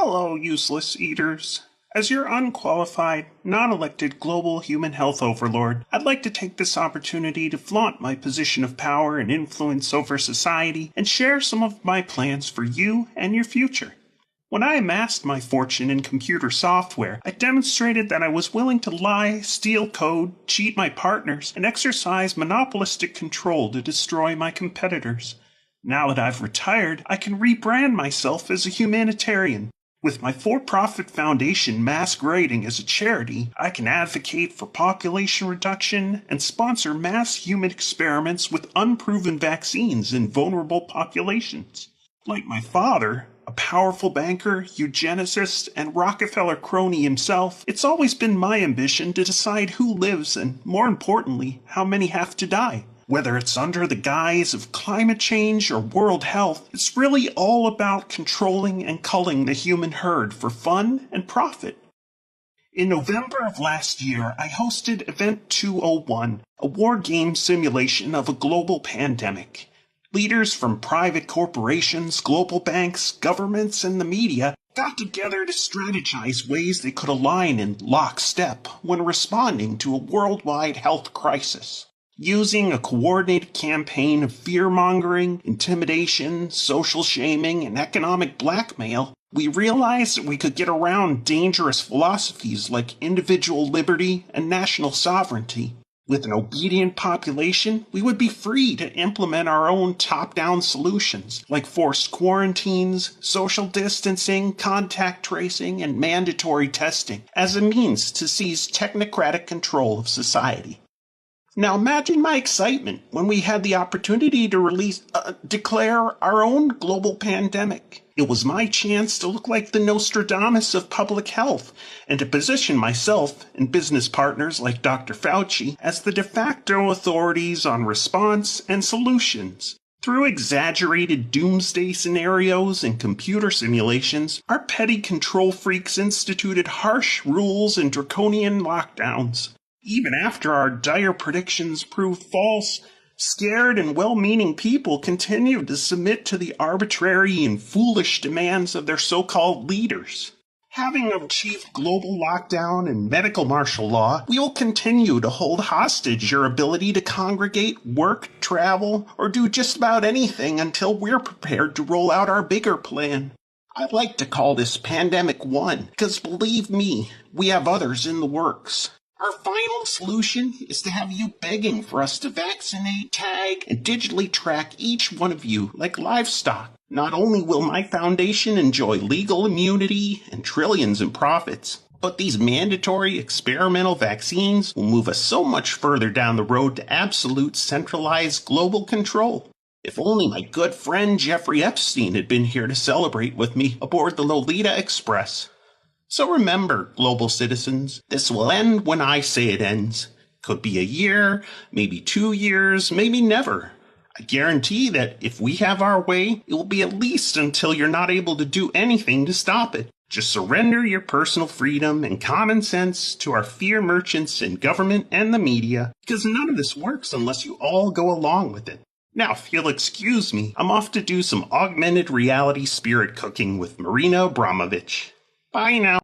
Hello, useless eaters. As your unqualified, non-elected global human health overlord, I'd like to take this opportunity to flaunt my position of power and influence over society and share some of my plans for you and your future. When I amassed my fortune in computer software, I demonstrated that I was willing to lie, steal code, cheat my partners, and exercise monopolistic control to destroy my competitors. Now that I've retired, I can rebrand myself as a humanitarian. With my for-profit foundation masquerading as a charity, I can advocate for population reduction and sponsor mass human experiments with unproven vaccines in vulnerable populations. Like my father, a powerful banker, eugenicist, and Rockefeller crony himself, it's always been my ambition to decide who lives and, more importantly, how many have to die. Whether it's under the guise of climate change or world health, it's really all about controlling and culling the human herd for fun and profit. In November of last year, I hosted Event 201, a war game simulation of a global pandemic. Leaders from private corporations, global banks, governments, and the media got together to strategize ways they could align in lockstep when responding to a worldwide health crisis. Using a coordinated campaign of fear-mongering, intimidation, social shaming, and economic blackmail, we realized that we could get around dangerous philosophies like individual liberty and national sovereignty. With an obedient population, we would be free to implement our own top-down solutions, like forced quarantines, social distancing, contact tracing, and mandatory testing, as a means to seize technocratic control of society. Now imagine my excitement when we had the opportunity to declare our own global pandemic. It was my chance to look like the Nostradamus of public health and to position myself and business partners like Dr. Fauci as the de facto authorities on response and solutions. Through exaggerated doomsday scenarios and computer simulations, our petty control freaks instituted harsh rules and draconian lockdowns. Even after our dire predictions proved false, scared and well-meaning people continued to submit to the arbitrary and foolish demands of their so-called leaders. Having achieved global lockdown and medical martial law, we will continue to hold hostage your ability to congregate, work, travel, or do just about anything until we're prepared to roll out our bigger plan. I'd like to call this Pandemic 1, because believe me, we have others in the works. Our final solution is to have you begging for us to vaccinate, tag, and digitally track each one of you like livestock. Not only will my foundation enjoy legal immunity and trillions in profits, but these mandatory experimental vaccines will move us so much further down the road to absolute centralized global control. If only my good friend Jeffrey Epstein had been here to celebrate with me aboard the Lolita Express. So remember, global citizens, this will end when I say it ends. Could be a year, maybe 2 years, maybe never. I guarantee that if we have our way, it will be at least until you're not able to do anything to stop it. Just surrender your personal freedom and common sense to our fear merchants in government and the media, because none of this works unless you all go along with it. Now, if you'll excuse me, I'm off to do some augmented reality spirit cooking with Marina Abramovich. Bye now.